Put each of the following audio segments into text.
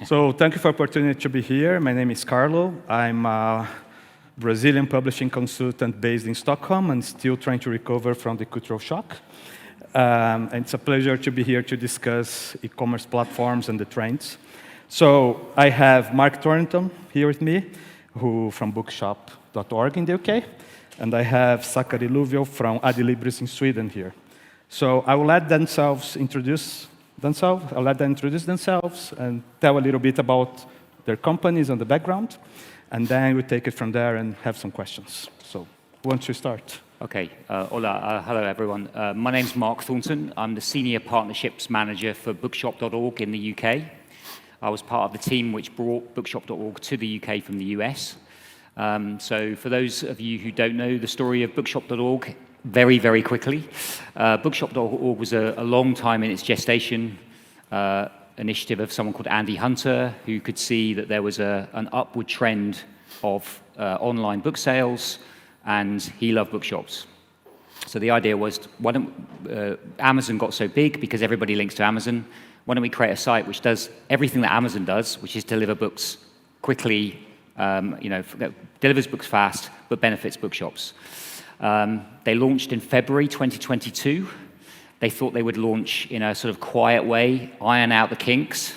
So thank you for the opportunity to be here. My name is Carlo. I'm a Brazilian publishing consultant based in Stockholm and still trying to recover from the cultural shock. And it's a pleasure to be here to discuss e-commerce platforms and the trends. So I have Mark Thornton here with me, who from bookshop.org in the UK. And I have Sakari Luovio from Adlibris in Sweden here. So I will let them introduce themselves and tell a little bit about their companies and the background. And then we take it from there and have some questions. So who wants to start? Okay, hola, hello everyone. My name's Mark Thornton. I'm the Senior Partnerships Manager for bookshop.org in the UK. I was part of the team which brought bookshop.org to the UK from the US. So for those of you who don't know the story of bookshop.org, very, very quickly, bookshop.org was a long time in its gestation initiative of someone called Andy Hunter, who could see that there was an upward trend of online book sales, and he loved bookshops. So the idea was, Amazon got so big because everybody links to Amazon. Why don't we create a site which does everything that Amazon does, which is deliver books quickly, delivers books fast, but benefits bookshops. They launched in February 2022. They thought they would launch in a sort of quiet way, iron out the kinks,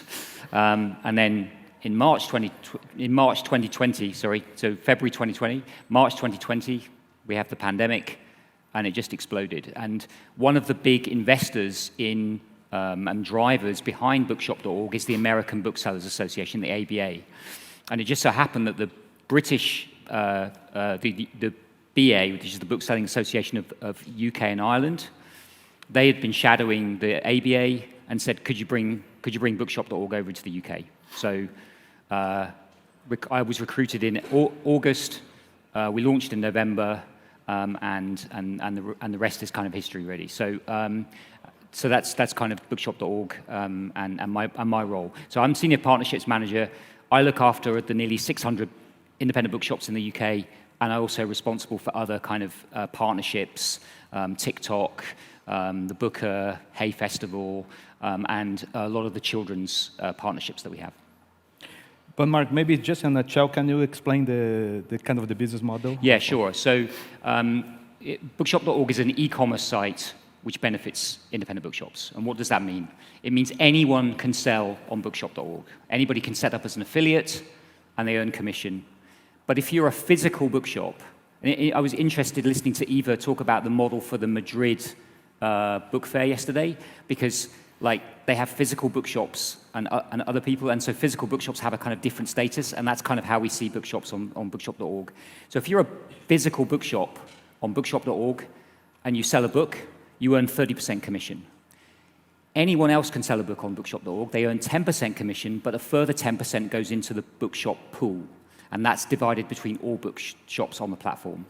and then in March 2020, so February 2020, March 2020, we have the pandemic, and it just exploded. And one of the big investors in and drivers behind bookshop.org is the American Booksellers Association, the ABA. And it just so happened that the British, the BA, which is the Bookselling Association of UK and Ireland, they had been shadowing the ABA and said, could you bring bookshop.org over to the UK? So I was recruited in August. We launched in November, and the rest is kind of history, really. So that's kind of bookshop.org and my role. So I'm Senior Partnerships Manager. I look after the nearly 600 independent bookshops in the UK, and I'm also responsible for other kind of partnerships, TikTok, the Booker, Hay Festival, and a lot of the children's partnerships that we have. But Mark, maybe just in a nutshell, can you explain the kind of the business model? Yeah, sure. So bookshop.org is an e-commerce site which benefits independent bookshops. And what does that mean? It means anyone can sell on bookshop.org. Anybody can set up as an affiliate, and they earn commission. But if you're a physical bookshop, and I was interested listening to Eva talk about the model for the Madrid book fair yesterday, because they have physical bookshops and other people, and so physical bookshops have a kind of different status, and that's kind of how we see bookshops on bookshop.org. So if you're a physical bookshop on bookshop.org and you sell a book, you earn 30% commission. Anyone else can sell a book on bookshop.org. They earn 10% commission, but a further 10% goes into the bookshop pool, and that's divided between all bookshops on the platform.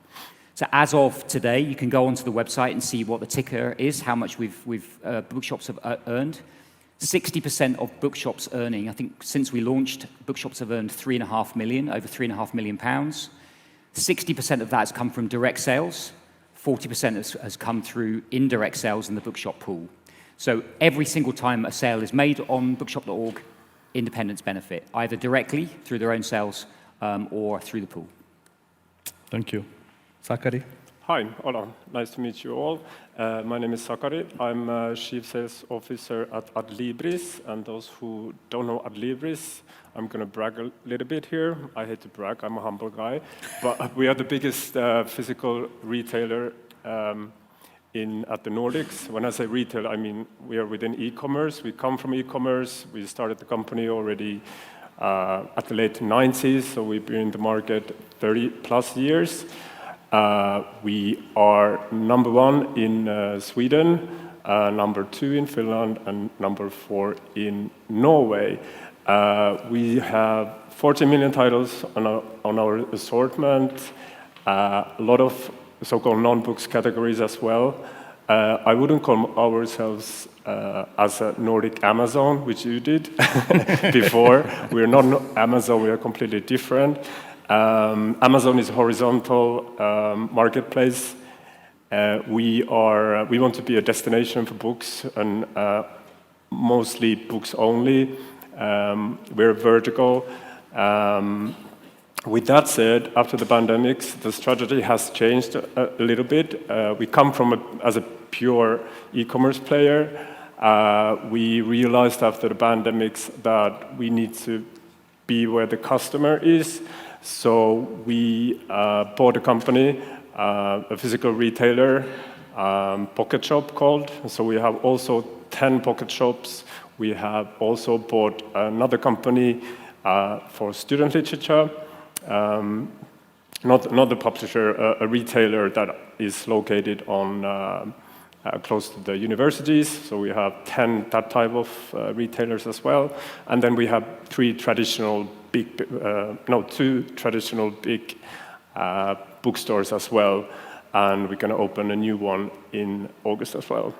So as of today, you can go onto the website and see what the ticker is, how much bookshops have earned. 60% of bookshops earning, I think since we launched, bookshops have earned over £3.5 million. 60% of that has come from direct sales. 40% has come through indirect sales in the bookshop pool. So every single time a sale is made on bookshop.org, independents benefit, either directly through their own sales or through the pool. Thank you. Sakari? Hi, hola, nice to meet you all. My name is Sakari. I'm Chief Sales Officer at Adlibris, and those who don't know Adlibris, I'm going to brag a little bit here. I hate to brag, I'm a humble guy, but we are the biggest physical retailer at the Nordics. When I say retail, I mean we are within e-commerce. We come from e-commerce. We started the company already at the late 90s, so we've been in the market 30 plus years. We are number 1 in Sweden, number 2 in Finland, and number 4 in Norway. We have 40 million titles on our assortment, a lot of so-called non-books categories as well. I wouldn't call ourselves as a Nordic Amazon, which you did before. We're not Amazon, we are completely different. Amazon is a horizontal marketplace. We want to be a destination for books, and mostly books only. We're vertical. With that said, after the pandemics, the strategy has changed a little bit. We come from as a pure e-commerce player. We realized after the pandemics that we need to be where the customer is. So we bought a company, a physical retailer, Pocket Shop called. So we have also 10 Pocket Shops. We have also bought another company for student literature. Not the publisher, a retailer that is located on close to the universities. So we have 10 that type of retailers as well. And then we have two traditional big bookstores as well. And we're going to open a new one in August as well.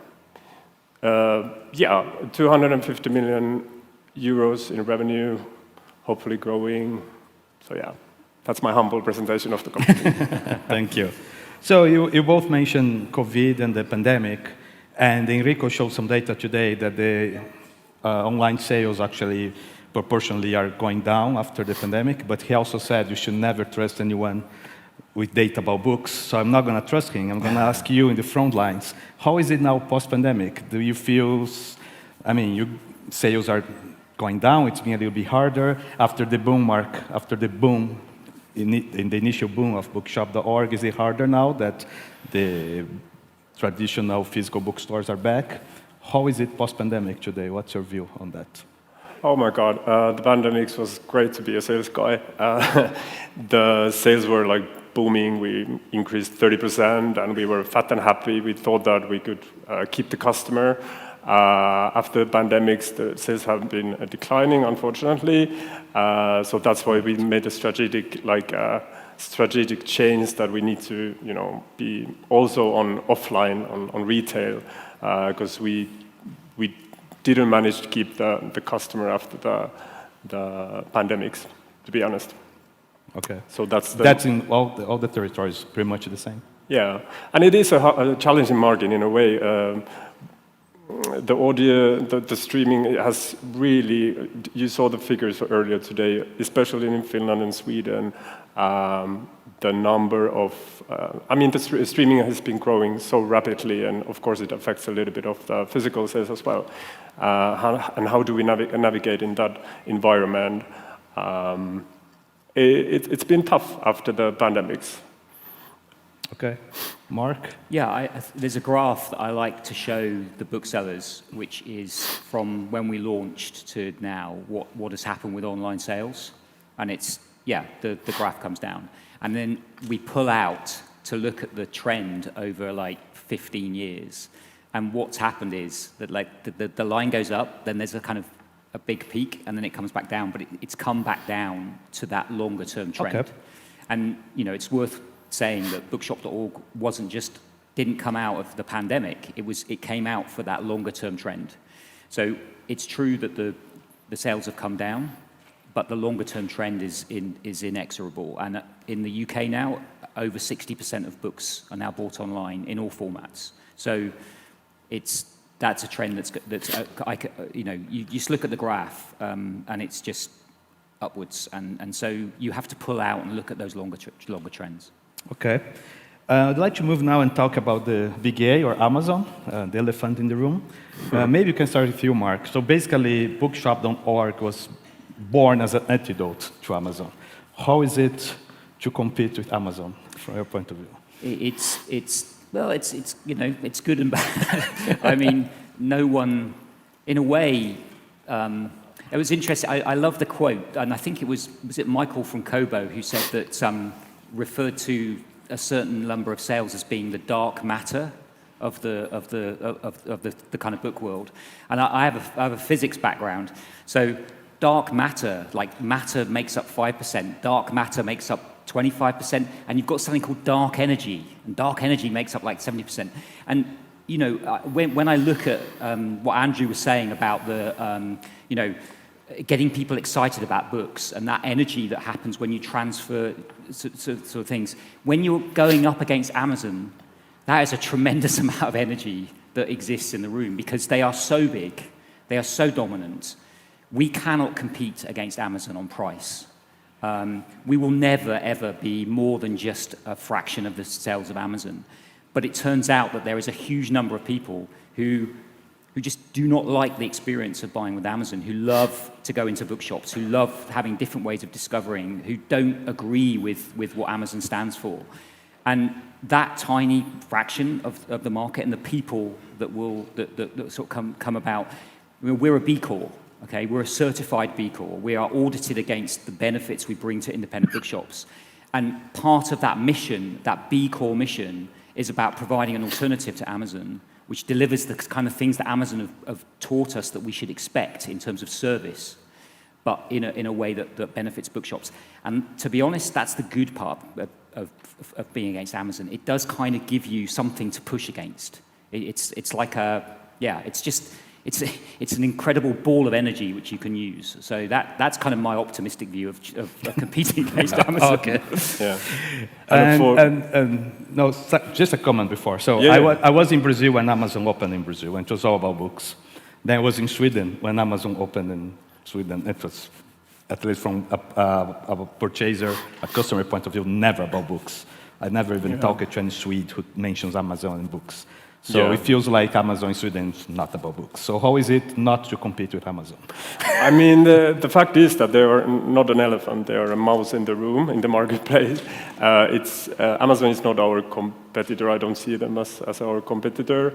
250 million euros in revenue, hopefully growing. So yeah, that's my humble presentation of the company. Thank you. So you both mentioned COVID and the pandemic, and Enrico showed some data today that the online sales actually proportionally are going down after the pandemic, but he also said you should never trust anyone with data about books, so I'm not going to trust him. I'm going to ask you in the front lines, how is it now post-pandemic? Do you feel, your sales are going down, it's being a little bit harder after the boom, in the initial boom of bookshop.org, is it harder now that the traditional physical bookstores are back? How is it post-pandemic today? What's your view on that? Oh my God, the pandemic was great to be a sales guy. The sales were like booming. We increased 30% and we were fat and happy. We thought that we could keep the customer. After the pandemics, the sales have been declining, unfortunately. So that's why we made a strategic change that we need to, be also on offline, on retail, because we didn't manage to keep the customer after the pandemics, to be honest. Okay. So that's in all the territories, pretty much the same. Yeah, and it is a challenging market in a way. The audio, the streaming has really, you saw the figures earlier today, especially in Finland and Sweden, the number of, the streaming has been growing so rapidly, and of course it affects a little bit of the physical sales as well. How do we navigate in that environment? It's been tough after the pandemics. Okay. Mark? Yeah, there's a graph that I like to show the booksellers, which is from when we launched to now, what has happened with online sales. And it's, the graph comes down. And then we pull out to look at the trend over like 15 years. And what's happened is that the line goes up, then there's a kind of a big peak, and then it comes back down, but it's come back down to that longer term trend. Okay. And, it's worth saying that bookshop.org didn't come out of the pandemic. It came out for that longer term trend. So it's true that the sales have come down, but the longer term trend is inexorable. And in the UK now, over 60% of books are now bought online in all formats. So that's a trend you just look at the graph and it's just upwards. And so you have to pull out and look at those longer trends. Okay. I'd like to move now and talk about the big A, or Amazon, the elephant in the room. Maybe you can start with you, Mark. So basically, bookshop.org was born as an antidote to Amazon. How is it to compete with Amazon, from your point of view? It's good and bad. No one, in a way, it was interesting. I love the quote, and I think was it Michael from Kobo who said that referred to a certain number of sales as being the dark matter of the kind of book world. And I have a physics background, so dark matter, like matter makes up 5%, dark matter makes up 25%, and you've got something called dark energy, and dark energy makes up like 70%. And when I look at what Andrew was saying about the getting people excited about books and that energy that happens when you transfer sort of things. When you're going up against Amazon, that is a tremendous amount of energy that exists in the room because they are so big, they are so dominant. we cannot compete against Amazon on price. We will never, ever be more than just a fraction of the sales of Amazon. But it turns out that there is a huge number of people who just do not like the experience of buying with Amazon, who love to go into bookshops, who love having different ways of discovering, who don't agree with what Amazon stands for. And that tiny fraction of the market and the people that sort of come about, we're a B Corp, okay? We're a certified B Corp. We are audited against the benefits we bring to independent bookshops. And part of that mission, that B Corp mission, is about providing an alternative to Amazon, which delivers the kind of things that Amazon have taught us that we should expect in terms of service, but in a way that benefits bookshops. And to be honest, that's the good part of being against Amazon. It does kind of give you something to push against. It's like it's an incredible ball of energy which you can use. So that's kind of my optimistic view of competing against Amazon. Okay. Yeah. No, just a comment before. So I was in Brazil when Amazon opened in Brazil, and it was all about books. Then I was in Sweden when Amazon opened in Sweden. It was, at least from a purchaser, a customer point of view, never about books. I never even talked to any Swede who mentions Amazon in books. So it feels like Amazon in Sweden is not about books. So how is it not to compete with Amazon? I mean, the fact is that they are not an elephant. They are a mouse in the room, in the marketplace. Amazon is not our competitor. I don't see them as our competitor.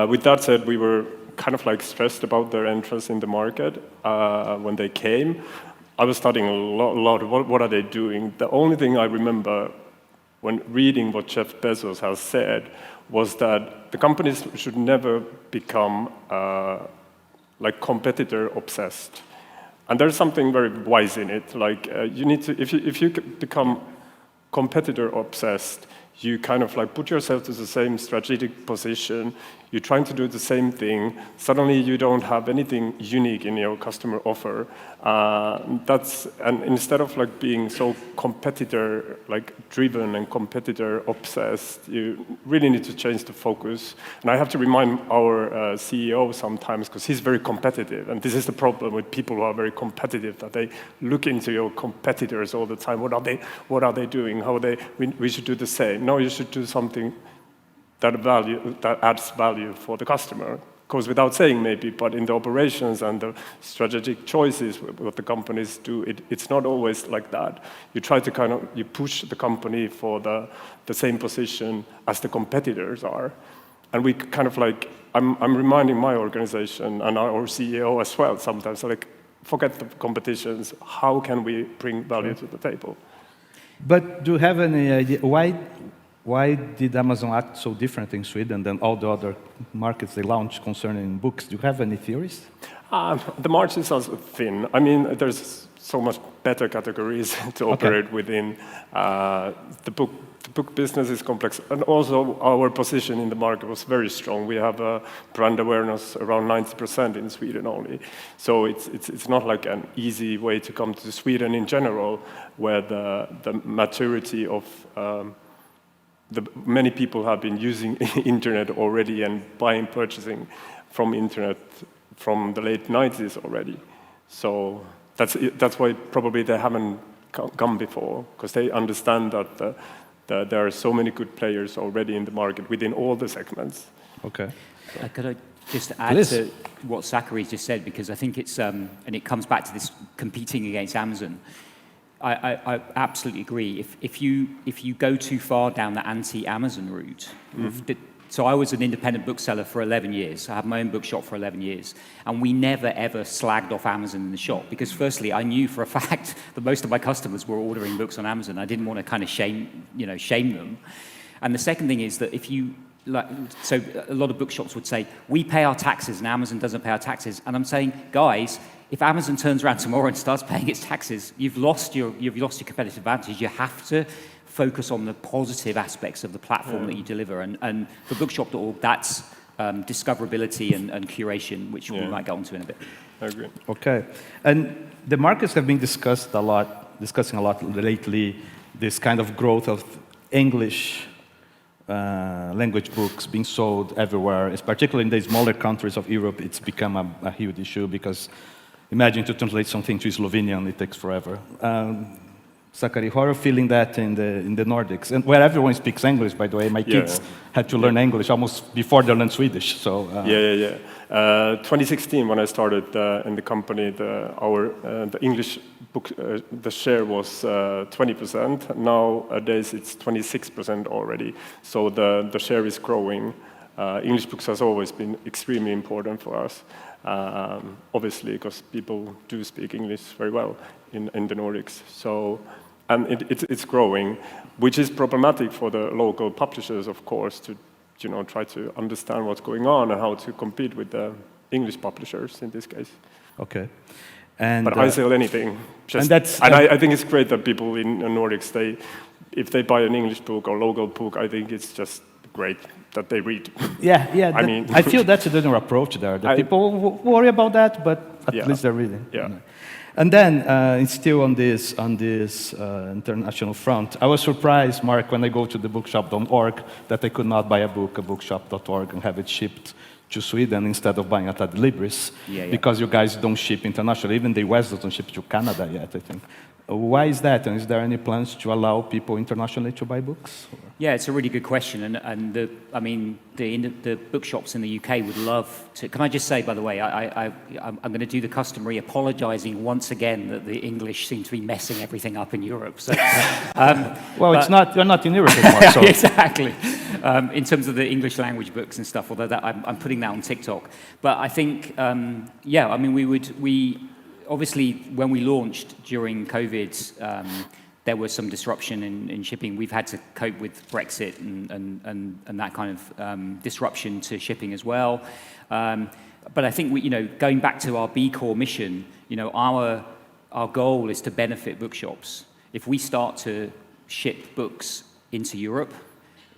With that said, we were kind of like stressed about their entrance in the market when they came. I was studying a lot. What are they doing? The only thing I remember when reading what Jeff Bezos has said was that the companies should never become like competitor obsessed, and there's something very wise in it. Like you need to, if you become competitor obsessed, you kind of like put yourself to the same strategic position. You're trying to do the same thing. Suddenly, you don't have anything unique in your customer offer. And instead of like being so competitor like driven and competitor obsessed, you really need to change the focus. And I have to remind our CEO sometimes, because he's very competitive, and this is the problem with people who are very competitive, that they look into your competitors all the time. What are they doing? How are they? We should do the same. No, you should do something that adds value for the customer. Goes without saying maybe, but in the operations and the strategic choices, what the companies do, it's not always like that. You try to you push the company for the same position as the competitors are. And we kind of like, I'm reminding my organization and our CEO as well sometimes, like, forget the competitions, how can we bring value to the table? But do you have any idea why did Amazon act so different in Sweden than all the other markets they launched concerning books? Do you have any theories? The margins are thin. I mean, there's so much better categories to operate within. The book business is complex, and also our position in the market was very strong. We have a brand awareness around 90% in Sweden only. So it's not like an easy way to come to Sweden in general, where the maturity of many people have been using internet already and purchasing from internet from the late 90s already. So that's why probably they haven't come before, because they understand that there are so many good players already in the market within all the segments. Okay. Could I just add to what Sakari just said, because I think it's, and it comes back to this competing against Amazon. I absolutely agree. If you go too far down the anti-Amazon route, so I was an independent bookseller for 11 years. I had my own bookshop for 11 years, and we never ever slagged off Amazon in the shop, because firstly, I knew for a fact that most of my customers were ordering books on Amazon. I didn't want to kind of shame them. And the second thing is that so a lot of bookshops would say, we pay our taxes and Amazon doesn't pay our taxes. And I'm saying, guys, if Amazon turns around tomorrow and starts paying its taxes, you've lost your competitive advantage. You have to focus on the positive aspects of the platform that you deliver. And for bookshop.org, that's discoverability and curation, which we might get onto in a bit. I agree. Okay. And the markets have been discussing a lot lately, this kind of growth of English language books being sold everywhere, particularly in the smaller countries of Europe. It's become a huge issue because imagine to translate something to Slovenian, it takes forever. Sakari, how are you feeling that in the Nordics? And where everyone speaks English, by the way. My kids had to learn English almost before they learned Swedish. So 2016, when I started in the company, the English book, the share was 20%. Nowadays, it's 26% already. So the share is growing. English books has always been extremely important for us, obviously, because people do speak English very well in the Nordics. So, and it's growing, which is problematic for the local publishers, of course, to try to understand what's going on and how to compete with the English publishers in this case. Okay. But I sell anything. And I think it's great that people in the Nordics, if they buy an English book or local book, I think it's just great that they read. Yeah. I feel that's a different approach there. People worry about that, but at least they're reading. Yeah. And then, still on this international front, I was surprised, Mark, when I go to the bookshop.org, that I could not buy a book at bookshop.org and have it shipped to Sweden instead of buying at Adlibris, because you guys don't ship internationally. Even the US doesn't ship to Canada yet, I think. Why is that? And is there any plans to allow people internationally to buy books? Yeah, it's a really good question, and the bookshops in the UK would love to. Can I just say, by the way, I'm going to do the customary apologising once again that the English seem to be messing everything up in Europe. So, it's not. You're not in Europe anymore. So. Exactly. In terms of the English language books and stuff, although I'm putting that on TikTok. But I think, we obviously when we launched during COVID. There was some disruption in shipping. We've had to cope with Brexit and that kind of disruption to shipping as well. But I think going back to our B Corp mission, our goal is to benefit bookshops. If we start to ship books into Europe,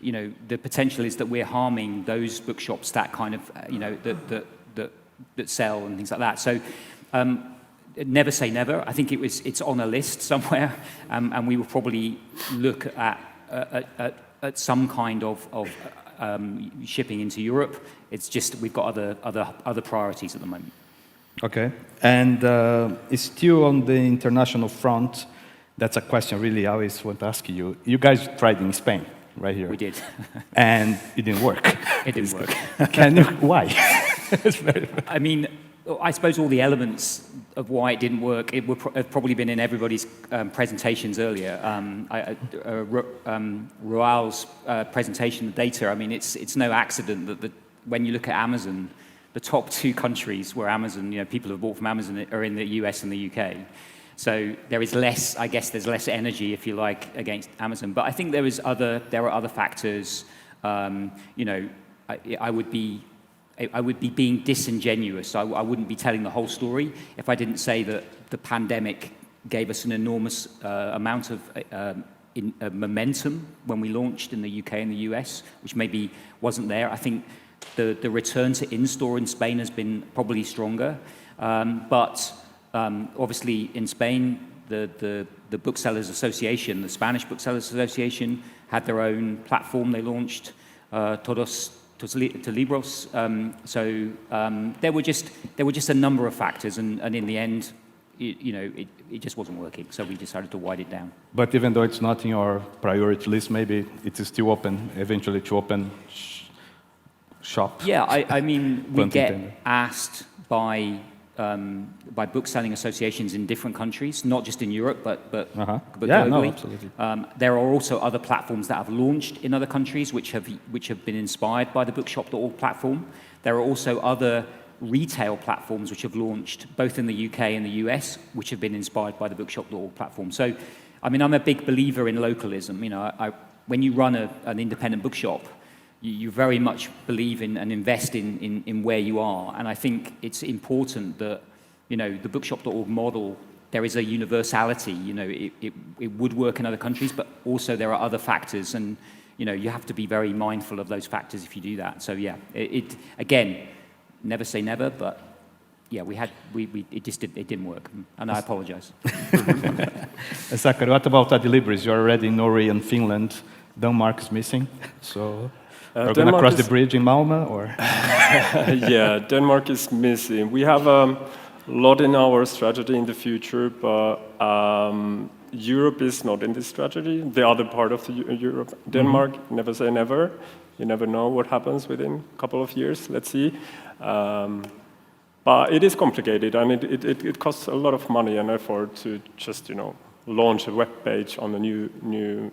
the potential is that we're harming those bookshops that kind of that sell and things like that. So. Never say never. I think it's on a list somewhere, and we will probably look at some kind of shipping into Europe. It's just we've got other priorities at the moment. Okay, and still on the international front, that's a question really I always want to ask you. You guys tried in Spain, right here. We did, and it didn't work. It didn't work. Why? I mean, I suppose all the elements of why it didn't work, it would have probably been in everybody's presentations earlier. Raoul's presentation of data, I mean, it's no accident that when you look at Amazon, the top two countries where Amazon, people who have bought from Amazon are in the US and the UK. So there is less, I guess there's less energy, if you like, against Amazon. But I think there are other factors. I would be being disingenuous. I wouldn't be telling the whole story if I didn't say that the pandemic gave us an enormous amount of momentum when we launched in the UK and the US, which maybe wasn't there. I think the return to in-store in Spain has been probably stronger. But obviously in Spain, the Booksellers Association, the Spanish Booksellers Association, had their own platform they launched, Todos Libros. There were just a number of factors, and in the end, it just wasn't working. So we decided to widen it down. But even though it's not in your priority list, maybe it is still open eventually to open shop. Yeah, I mean, we get asked by book-selling associations in different countries, not just in Europe, but globally. No, absolutely. There are also other platforms that have launched in other countries which have been inspired by the bookshop.org platform. There are also other retail platforms which have launched both in the UK and the US, which have been inspired by the bookshop.org platform. So, I mean, I'm a big believer in localism. When you run an independent bookshop, you very much believe in and invest in where you are. And I think it's important that, the bookshop.org model, there is a universality. It would work in other countries, but also there are other factors. And, you have to be very mindful of those factors if you do that. So, yeah, again, never say never, but, yeah, it didn't work. And I apologize. Sakari, what about Adlibris? You're already in Norway and Finland. Denmark is missing, so... We're going to cross the bridge in Malmö, or? Yeah, Denmark is missing. We have lot in our strategy in the future, but Europe is not in this strategy. The other part of Europe, Denmark, never say never. You never know what happens within a couple of years. Let's see. But it is complicated, and it costs a lot of money and effort to just launch a web page on a new.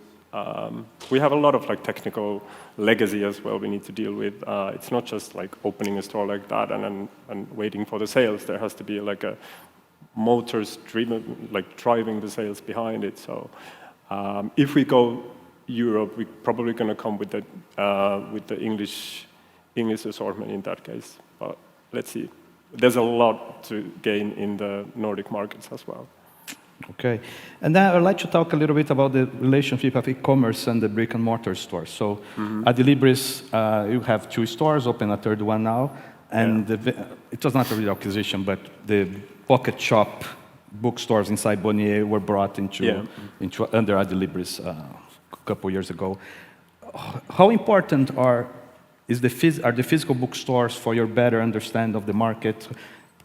We have a lot of technical legacy as well we need to deal with. It's not just opening a store like that and waiting for the sales. There has to be a motors driven, driving the sales behind it. So if we go Europe, we're probably going to come with the English assortment in that case. But let's see. There's a lot to gain in the Nordic markets as well. Okay. And then I'd like to talk a little bit about the relationship of e-commerce and the brick-and-mortar stores. So Adlibris, you have 2 stores, open a 3rd one now. And it was not a real acquisition, but the pocket shop bookstores inside Bonnier were brought into under Adlibris a couple years ago. How important are the physical bookstores for your better understanding of the market?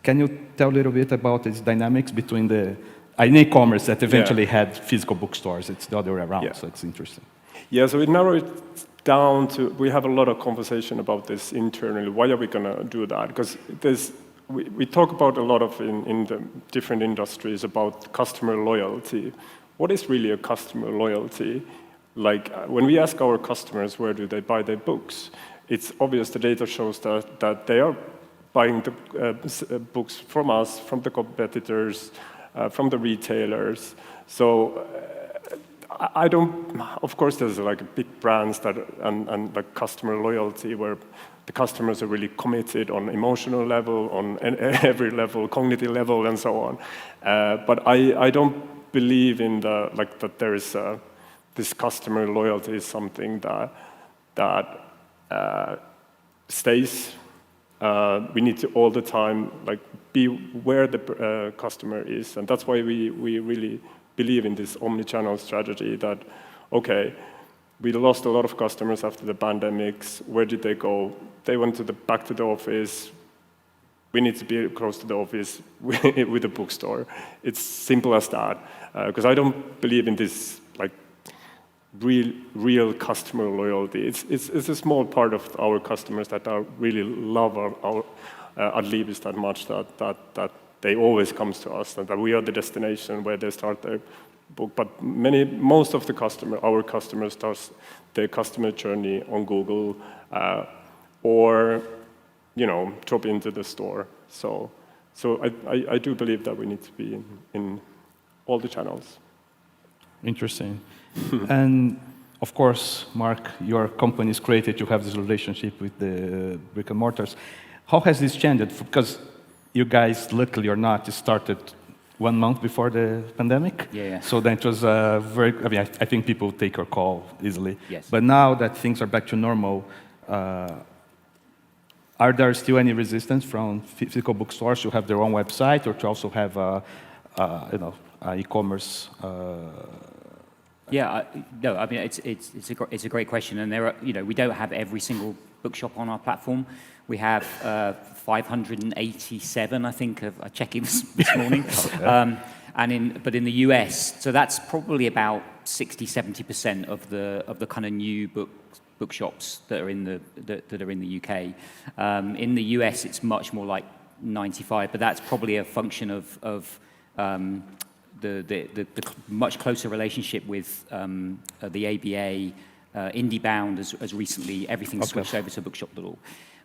Can you tell a little bit about its dynamics between in e-commerce that eventually had physical bookstores? It's the other way around, so it's interesting. Yeah, so it narrowed it down to, we have a lot of conversation about this internally. Why are we going to do that? Because we talk about a lot of in the different industries about customer loyalty. What is really a customer loyalty? When we ask our customers where do they buy their books, it's obvious the data shows that they are buying the books from us, from the competitors, from the retailers. So I don't, of course there's big brands and the customer loyalty where the customers are really committed on emotional level, on every level, cognitive level, and so on. But I don't believe in that there is this customer loyalty is something that stays. We need to all the time be where the customer is, and that's why we really believe in this omni-channel strategy. That we lost a lot of customers after the pandemics. Where did they go? They went back to the office. We need to be close to the office with a bookstore. It's simple as that. Because I don't believe in this real customer loyalty. It's a small part of our customers that really love our Adlibris that much that they always come to us, and that we are the destination where they start their book. But most of our customers start their customer journey on Google or drop into the store. So I do believe that we need to be in all the channels. Interesting. And of course, Mark, your company is created to have this relationship with the brick and mortars. How has this changed? Because you guys, luckily or not, started 1 month before the pandemic. Yeah. So then it was I think people take your call easily. Yes. But now that things are back to normal, are there still any resistance from physical bookstores to have their own website or to also have e-commerce? Yeah, no, I mean it's a great question, and there are we don't have every single bookshop on our platform. We have 587, I think, of checking this morning. But in the US, so that's probably about 60-70% of the kind of new bookshops that are in the UK. In the US, it's much more like 95, but that's probably a function of the much closer relationship with the ABA, IndieBound as recently everything switched over to bookshop.org.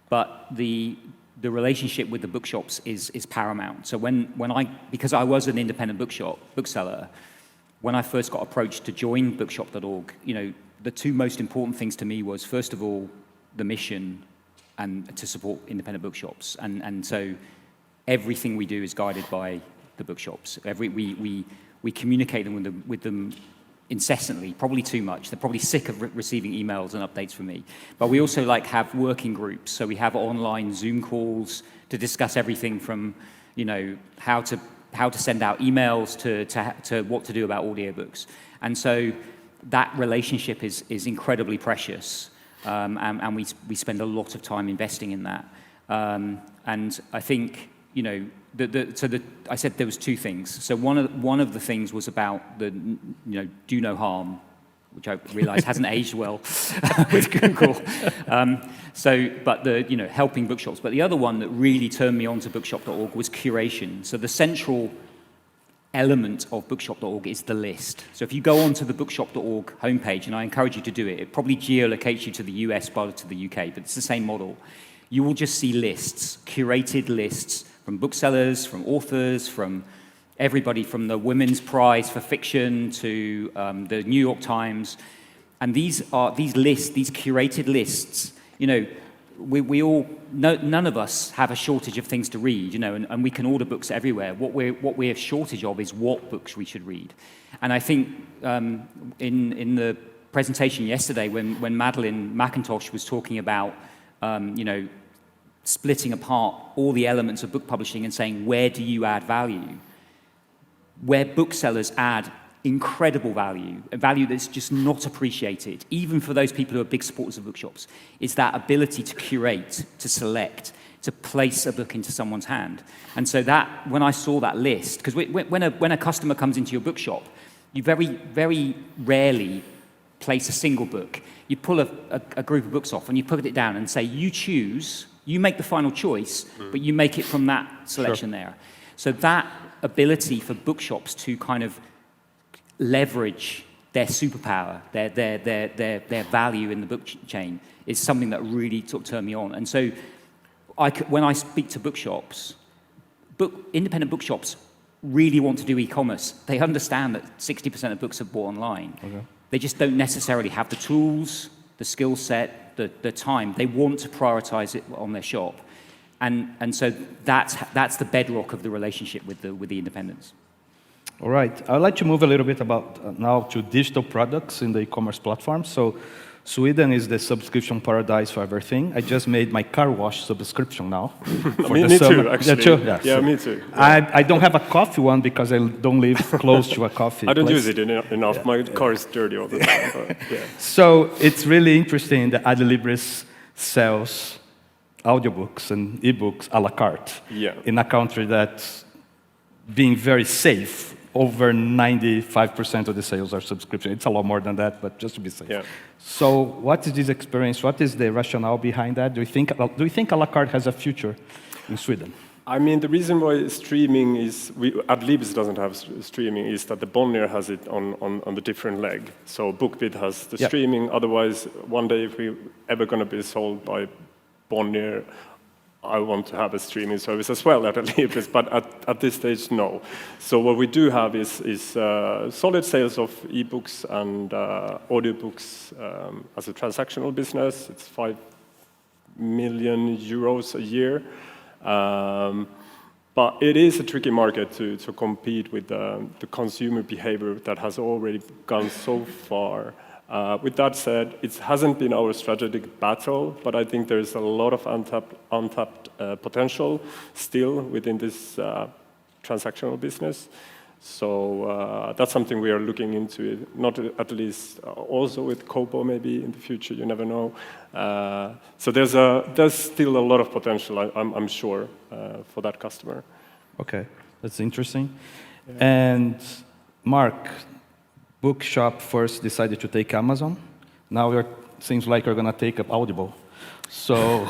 But the relationship with the bookshops is paramount. So because I was an independent bookseller, when I first got approached to join bookshop.org, the 2 most important things to me was, first of all, the mission and to support independent bookshops. And so everything we do is guided by the bookshops. We communicate with them incessantly, probably too much. They're probably sick of receiving emails and updates from me. But we also have working groups. So we have online Zoom calls to discuss everything from, how to send out emails to what to do about audiobooks. And so that relationship is incredibly precious. And we spend a lot of time investing in that. And I think I said there was two things. So one of the things was about the, do no harm, which I realize hasn't aged well with Google. Helping bookshops. But the other one that really turned me on to bookshop.org was curation. So the central element of bookshop.org is the list. So if you go onto the bookshop.org homepage, and I encourage you to do it, it probably geolocates you to the US rather to the UK, but it's the same model. You will just see lists, curated lists from booksellers, from authors, from everybody from the Women's Prize for Fiction to the New York Times. And these lists, these curated lists, we all, none of us have a shortage of things to read, and we can order books everywhere. What we have shortage of is what books we should read. And I think in the presentation yesterday, when Madeleine McIntosh was talking about, splitting apart all the elements of book publishing and saying, where do you add value? Where booksellers add incredible value, a value that's just not appreciated, even for those people who are big supporters of bookshops, is that ability to curate, to select, to place a book into someone's hand. And so that, when I saw that list, because when a customer comes into your bookshop, you very, very rarely place a single book. You pull a group of books off and you put it down and say, you choose, you make the final choice, but you make it from that selection there. So that ability for bookshops to kind of leverage their superpower, their value in the book chain is something that really sort of turned me on. And so when I speak to bookshops, independent bookshops really want to do e-commerce. They understand that 60% of books are bought online. Okay. They just don't necessarily have the tools, the skill set, the time. They want to prioritize it on their shop. And so that's the bedrock of the relationship with the independents. All right. I'd like to move a little bit about now to digital products in the e-commerce platform. So Sweden is the subscription paradise for everything. I just made my car wash subscription now. Me too, actually. Yeah, yeah, so me too. Yeah. I don't have a coffee one because I don't live close to a coffee I don't place. use it enough. Yeah. My car is dirty all the time. But, yeah. So it's really interesting that Adlibris sells audiobooks and ebooks a la carte in a country that's being very safe. Over 95% of the sales are subscription. It's a lot more than that, but just to be safe. Yeah. So what is this experience? What is the rationale behind that? Do you think a la carte has a future in Sweden? I mean, the reason why streaming is, Adlibris doesn't have streaming, is that the Bonnier has it on the different leg. So BookBeat has the streaming. Otherwise, one day if we're ever going to be sold by Bonnier, I want to have a streaming service as well at Adlibris, but at this stage, no. So what we do have is solid sales of ebooks and audiobooks as a transactional business. It's 5 million euros a year. But it is a tricky market to compete with the consumer behavior that has already gone so far. With that said, it hasn't been our strategic battle, but I think there's a lot of untapped potential still within this transactional business. So that's something we are looking into, not at least also with Kobo maybe in the future, you never know. So there's still a lot of potential, I'm sure, for that customer. Okay, that's interesting. Yeah. And Mark, Bookshop first decided to take Amazon. Now it seems like you're going to take up Audible. So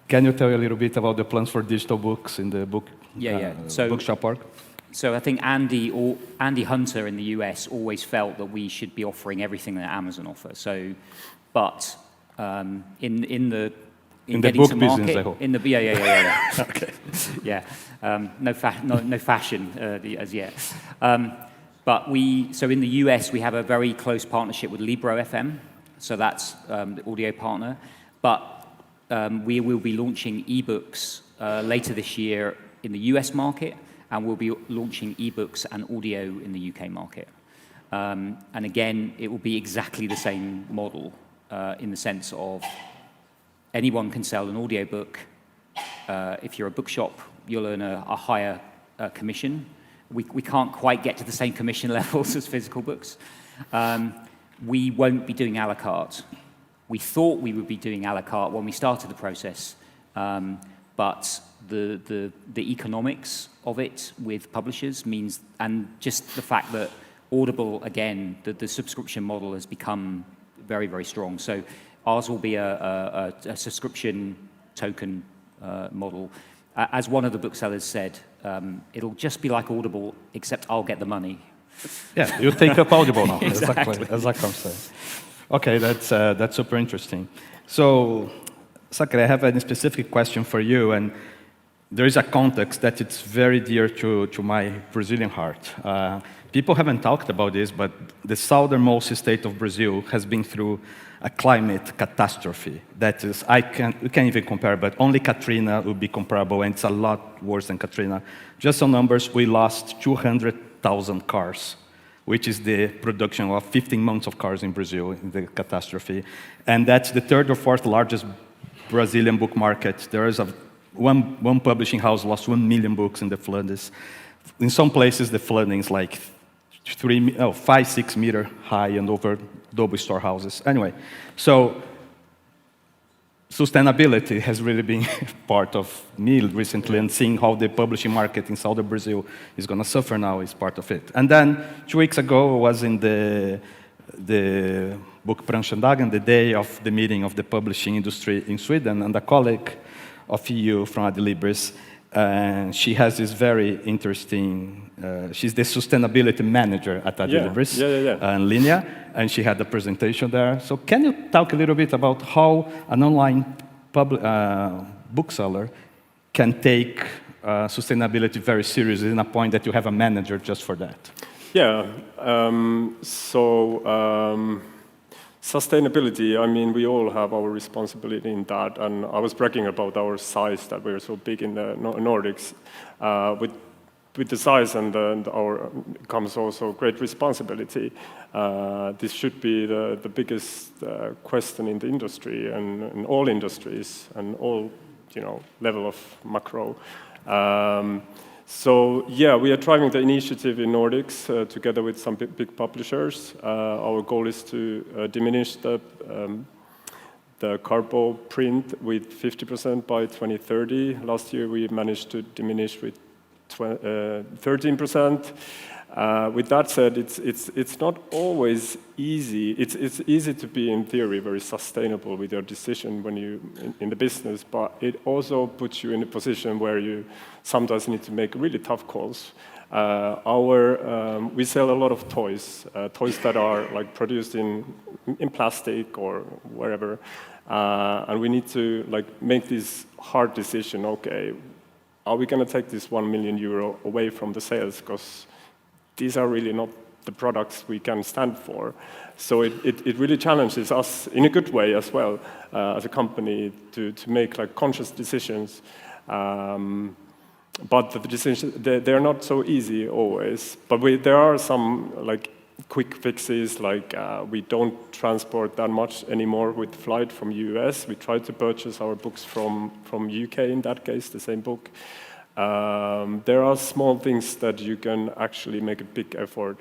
can you tell a little bit about the plans for digital books in the Bookshop org? So I think Andy Hunter in the US always felt that we should be offering everything that Amazon offers. So, but in the book business, I hope. Okay. Yeah. No fashion as yet. But so in the US, we have a very close partnership with Libro FM. So that's the audio partner. But we will be launching ebooks later this year in the US market, and we'll be launching ebooks and audio in the UK market. And again, it will be exactly the same model in the sense of anyone can sell an audiobook. If you're a bookshop, you'll earn a higher commission. We can't quite get to the same commission levels as physical books. We won't be doing a la carte. We thought we would be doing a la carte when we started the process, but the economics of it with publishers means, and just the fact that Audible, again, the subscription model has become very, very strong. So ours will be a subscription token model. As one of the booksellers said, it'll just be like Audible, except I'll get the money. Yeah, you take up Audible now. Exactly. Exactly what I'm saying. Okay, that's super interesting. So, Sakari, I have a specific question for you, and there is a context that it's very dear to my Brazilian heart. People haven't talked about this, but the southernmost state of Brazil has been through a climate catastrophe. That is, we can't even compare, but only Katrina would be comparable, and it's a lot worse than Katrina. Just on numbers, we lost 200,000 cars, which is the production of 15 months of cars in Brazil in the catastrophe. And that's the third or fourth largest Brazilian book market. There is one publishing house lost 1 million books in the floods. In some places, the flooding is like 5-6 meter high and over double storehouses. Anyway, so sustainability has really been part of me recently, and seeing how the publishing market in southern Brazil is going to suffer now is part of it. And then 2 weeks ago, I was in the book Branchendagen, the day of the meeting of the publishing industry in Sweden, and a colleague of EU from Adlibris, and she has this very interesting, she's the sustainability manager at Adlibris, in Linea, and she had a presentation there. So can you talk a little bit about how an online bookseller can take sustainability very seriously, in a point that you have a manager just for that? Yeah, sustainability, I mean, we all have our responsibility in that, and I was bragging about our size, that we're so big in the Nordics. With the size and our comes also great responsibility. This should be the biggest question in the industry, and in all industries, and all, level of macro. So yeah, we are driving the initiative in Nordics together with some big publishers. Our goal is to diminish the cardboard print with 50% by 2030. Last year we managed to diminish with 13%. With that said, it's not always easy. It's easy to be, in theory, very sustainable with your decision when you in the business, but it also puts you in a position where you sometimes need to make really tough calls. We sell a lot of toys that are like produced in plastic or wherever, and we need to make this hard decision. Okay, are we going to take this €1 million away from the sales because these are really not the products we can stand for? So it really challenges us in a good way as well as a company to make conscious decisions. But the decisions, they're not so easy always. But there are some quick fixes, we don't transport that much anymore with flight from US. We try to purchase our books from UK in that case, the same book. There are small things that you can actually make a big effort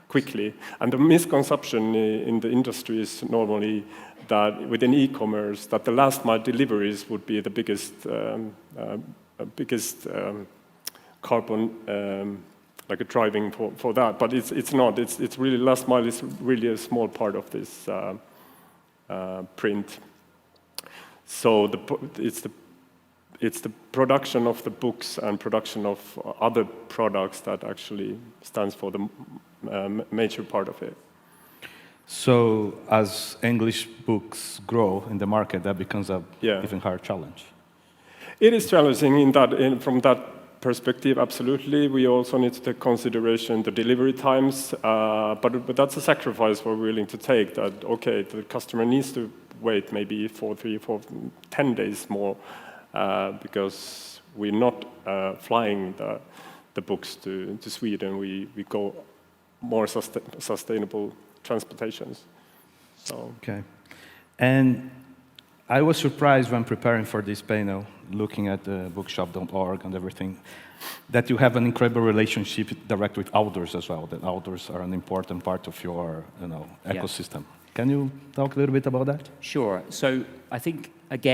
quickly. And the misconception in the industry is normally that within e-commerce, that the last mile deliveries would be the biggest carbon driving for that. But it's not. It's really, last mile is really a small part of this print. So it's the production of the books and production of other products that actually stands for the major part of it. So as English books grow in the market, that becomes a even higher challenge. It is challenging from that perspective, absolutely. We also need to take consideration the delivery times, but that's a sacrifice we're willing to take, that, okay, the customer needs to wait maybe 10 days more, because we're not flying the books to Sweden. We go more sustainable transportations. So. Okay. And I was surprised when preparing for this panel, looking at the bookshop.org and everything, that you have an incredible relationship direct with authors as well, that authors are an important part of your ecosystem. Can you talk a little bit about that? Sure. So I think, again,